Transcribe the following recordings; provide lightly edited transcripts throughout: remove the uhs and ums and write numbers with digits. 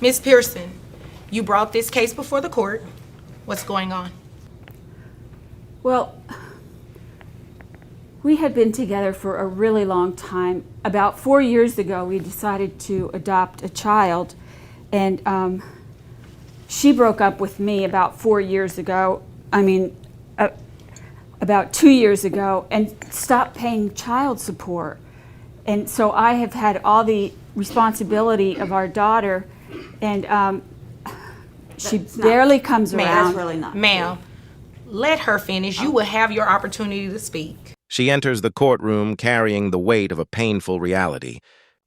Miss Pearson, you brought this case before the court. What's going on? Well, we had been together for a really long time. About 4 years ago, we decided to adopt a child, and she broke up with me about 4 years ago. About 2 years ago, and stopped paying child support. And so I have had all the responsibility of our daughter, and she barely comes around. That's really not true. Ma'am, let her finish. You will have your opportunity to speak. She enters the courtroom carrying the weight of a painful reality,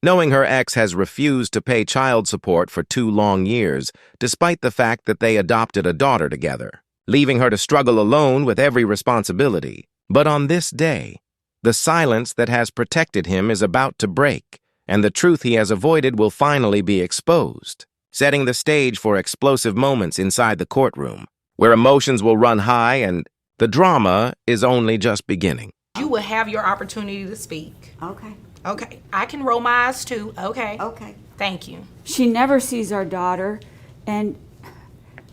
knowing her ex has refused to pay child support for 2 long years, despite the fact that they adopted a daughter together, leaving her to struggle alone with every responsibility. But on this day, the silence that has protected him is about to break, and the truth he has avoided will finally be exposed, setting the stage for explosive moments inside the courtroom, where emotions will run high and the drama is only just beginning. You will have your opportunity to speak. Okay. Okay, I can roll my eyes too. Okay. Okay. Thank you. She never sees our daughter, and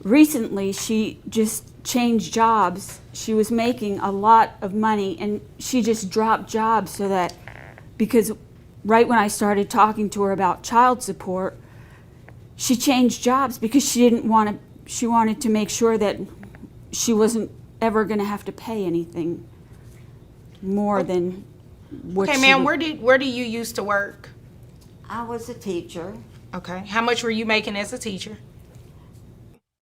recently she just changed jobs. She was making a lot of money, and she just dropped jobs because right when I started talking to her about child support, she changed jobs because she wanted to make sure that she wasn't ever going to have to pay anything more than what Okay, ma'am, where do you used to work? I was a teacher. Okay. How much were you making as a teacher?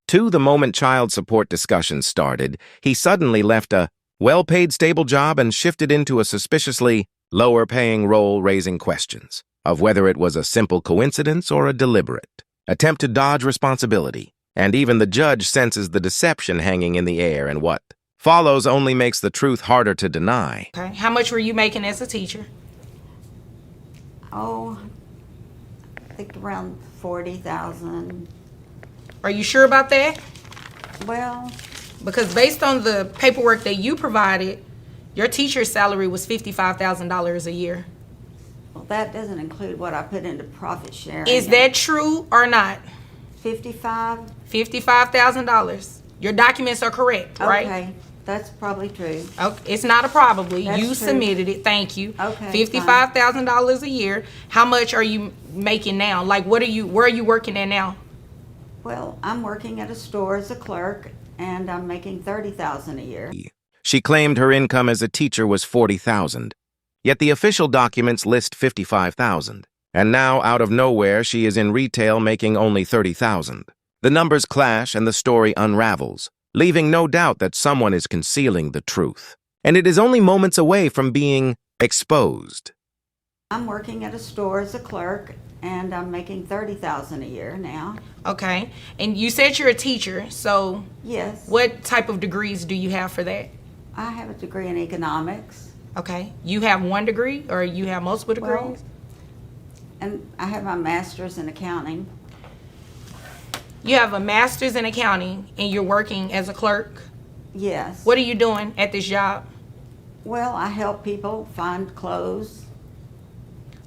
The moment child support discussions started, he suddenly left a well-paid stable job and shifted into a suspiciously lower-paying role, raising questions of whether it was a simple coincidence or a deliberate attempt to dodge responsibility. And even the judge senses the deception hanging in the air, and what follows only makes the truth harder to deny. Okay. How much were you making as a teacher? Oh, I think around 40,000. Are you sure about that? Well, Because based on the paperwork that you provided, your teacher's salary was $55,000 a year. well, that doesn't include what I put into profit sharing. Is that true or not? 55? $55,000. Your documents are correct, right? Okay, that's probably true. Okay, it's not a probably. That's You true. submitted it. Thank you. Okay, $55,000 a year. How much are you making now? Like, where are you working at now? Well, I'm working at a store as a clerk, and I'm making 30,000 a year. She claimed her income as a teacher was 40,000, yet the official documents list 55,000. And now, out of nowhere, she is in retail making only 30,000. The numbers clash and the story unravels, leaving no doubt that someone is concealing the truth. And it is only moments away from being exposed. I'm working at a store as a clerk, and I'm making 30,000 a year now. Okay. And you said you're a teacher, so Yes. what type of degrees do you have for that? I have a degree in economics, Okay. You have one degree or you have multiple degrees? Well, and I have my master's in accounting. You have a master's in accounting and you're working as a clerk? Yes. What are you doing at this job? Well, I help people find clothes.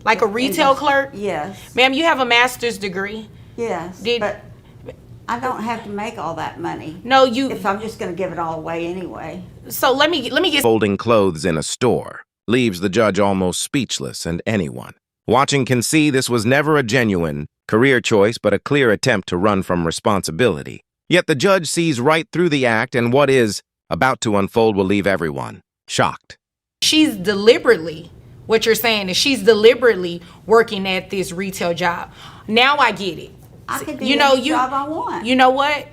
Like a retail clerk? Yes. Ma'am, you have a master's degree. Yes. Did- But I don't have to make all that money No, you. if I'm just going to give it all away anyway. So let me get. Folding clothes in a store leaves the judge almost speechless, and anyone watching can see this was never a genuine career choice but a clear attempt to run from responsibility. Yet the judge sees right through the act, and what is about to unfold will leave everyone shocked. She's deliberately. What you're saying is she's deliberately working at this retail job. Now I get it. I could do You know, any job I want. You know what?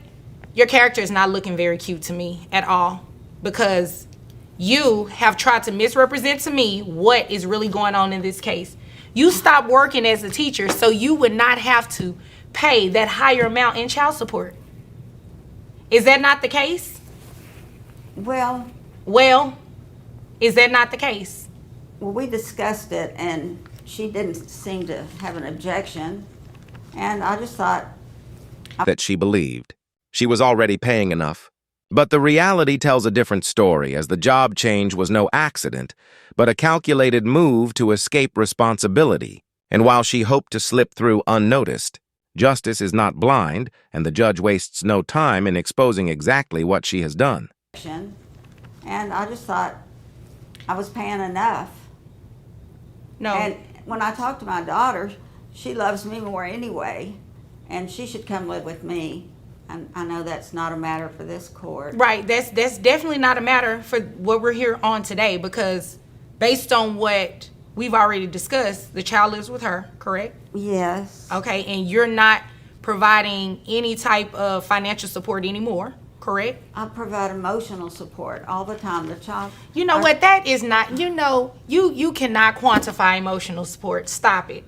Your character is not looking very cute to me at all, because you have tried to misrepresent to me what is really going on in this case. You stopped working as a teacher so you would not have to pay that higher amount in child support. Is that not the case? Well, Well, is that not the case? we discussed it, and she didn't seem to have an objection. And I just thought, That she believed she was already paying enough. But the reality tells a different story, as the job change was no accident, but a calculated move to escape responsibility. And while she hoped to slip through unnoticed, Justice is not blind, and the judge wastes no time in exposing exactly what she has done. And I just thought I was paying enough. No. And when I talked to my daughter, she loves me more anyway, and she should come live with me. And I know that's not a matter for this court. Right. That's definitely not a matter for what we're here on today, because based on what we've already discussed, the child lives with her, correct? Yes. Okay, and you're not providing any type of financial support anymore, correct? I provide emotional support all the time. The child. You know what? That is not, you cannot quantify emotional support. Stop it.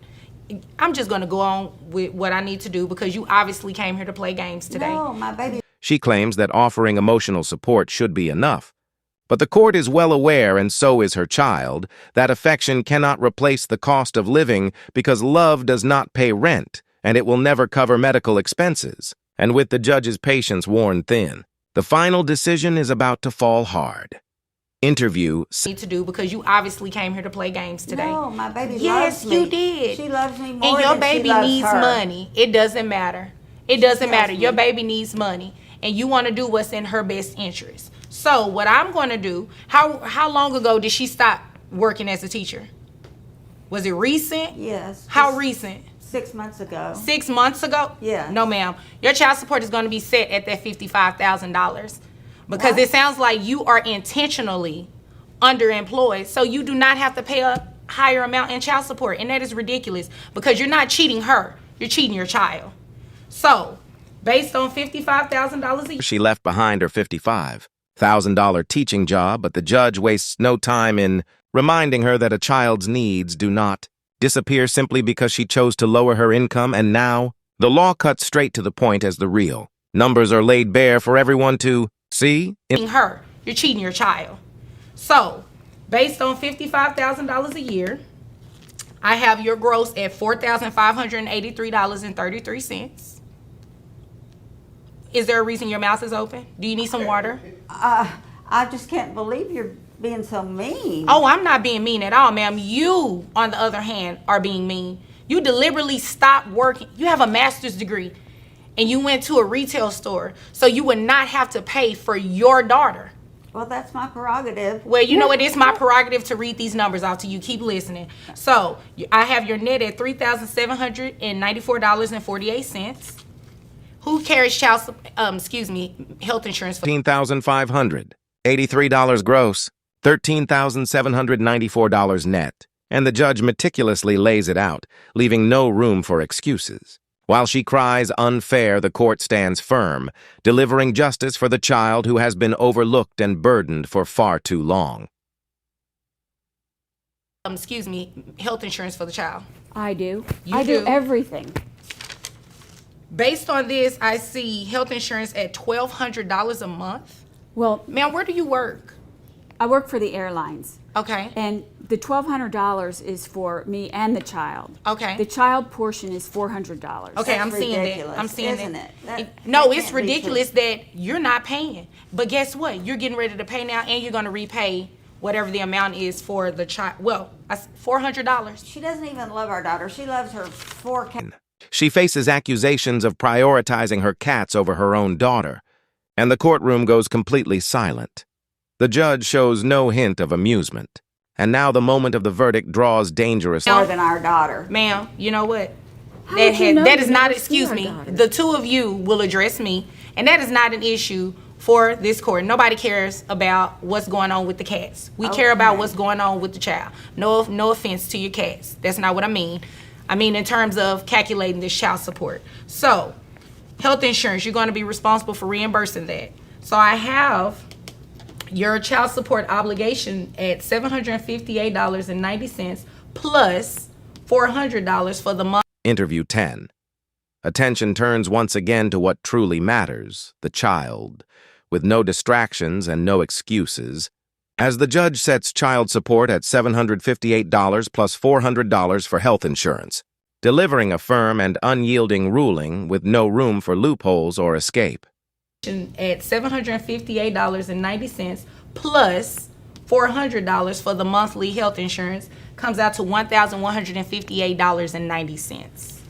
I'm just going to go on with what I need to do, because you obviously came here to play games today. No, my baby. She claims that offering emotional support should be enough. But the court is well aware, and so is her child, that affection cannot replace the cost of living because love does not pay rent, and it will never cover medical expenses. And with the judge's patience worn thin, the final decision is about to fall hard. Interview. Need to do, because you obviously came here to play games today. No, my baby Yes, loves me. you did. She loves me more And your than baby she loves needs her. money. It doesn't matter. It doesn't matter. me. Your baby needs money, and you want to do what's in her best interest. So what I'm going to do, how long ago did she stop working as a teacher? Was it recent? Yes. How just recent? 6 months ago. 6 months ago? Yes. No, ma'am. Your child support is going to be set at that $55,000, because What? it sounds like you are intentionally underemployed, so you do not have to pay a higher amount in child support, and that is ridiculous, because you're not cheating her, you're cheating your child. So, based on $55,000 a year, She left behind her $55,000 teaching job, but the judge wastes no time in reminding her that a child's needs do not disappear simply because she chose to lower her income, and now the law cuts straight to the point as the real numbers are laid bare for everyone to see. her, you're cheating your child. So, based on $55,000 a year, I have your gross at $4,583.33. Is there a reason your mouth is open? Do you need some water? I just can't believe you're being so mean. Oh, I'm not being mean at all, ma'am. You, on the other hand, are being mean. You deliberately stopped working. You have a master's degree, and you went to a retail store so you would not have to pay for your daughter. Well, that's my prerogative. Well, you know, it is my prerogative to read these numbers out to you. Keep listening. So, I have your net at $3,794.48. Who carries health insurance for $15,583 gross, $13,794 net, and the judge meticulously lays it out, leaving no room for excuses. While she cries unfair, the court stands firm, delivering justice for the child who has been overlooked and burdened for far too long. health insurance for the child? I do. You I do do? everything. Based on this, I see health insurance at $1,200 a month. Well, Ma'am, where do you work? I work for the airlines, Okay. and the $1,200 is for me and the child. Okay. The child portion is $400. Okay, That's I'm seeing that. ridiculous, I'm seeing isn't that. it? No, That it's can't be ridiculous that you're not paying. But guess what? You're getting ready to pay now, and you're going to repay whatever the amount is for the child. Well, $400. She doesn't even love our daughter. She loves her 4 cats. She faces accusations of prioritizing her cats over her own daughter, and the courtroom goes completely silent. The judge shows no hint of amusement, and now the moment of the verdict draws dangerous. More than our daughter. Ma'am, you know what? How would you know That you is not, never see excuse our me, daughter? the two of you will address me, and that is not an issue for this court. Nobody cares about what's going on with the cats. We care about Okay. what's going on with the child. No offense to your cats. That's not what I mean. I mean in terms of calculating this child support. So, health insurance, you're going to be responsible for reimbursing that. So I have your child support obligation at $758.90 plus $400 for the month. Interview 10. Attention turns once again to what truly matters, the child, with no distractions and no excuses, as the judge sets child support at $758 plus $400 for health insurance, delivering a firm and unyielding ruling with no room for loopholes or escape. At $758.90 plus $400 for the monthly health insurance comes out to $1,158.90.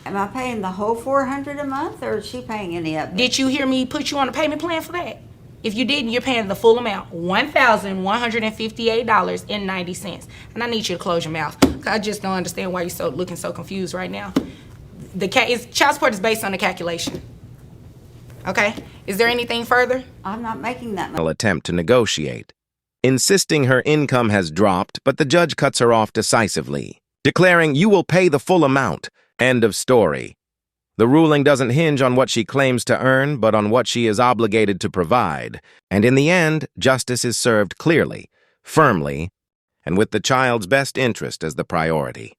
Am I paying the whole $400 a month, or is she paying any of it? Did you hear me put you on a payment plan for that? If you didn't, you're paying the full amount, $1,158.90. And I need you to close your mouth. I just don't understand why you're looking so confused right now. Child support is based on the calculation. Okay? Is there anything further? I'm not making that much. Attempt to negotiate, insisting her income has dropped, but the judge cuts her off decisively, declaring, "You will pay the full amount." End of story. The ruling doesn't hinge on what she claims to earn, but on what she is obligated to provide. And in the end, justice is served clearly, firmly, and with the child's best interest as the priority.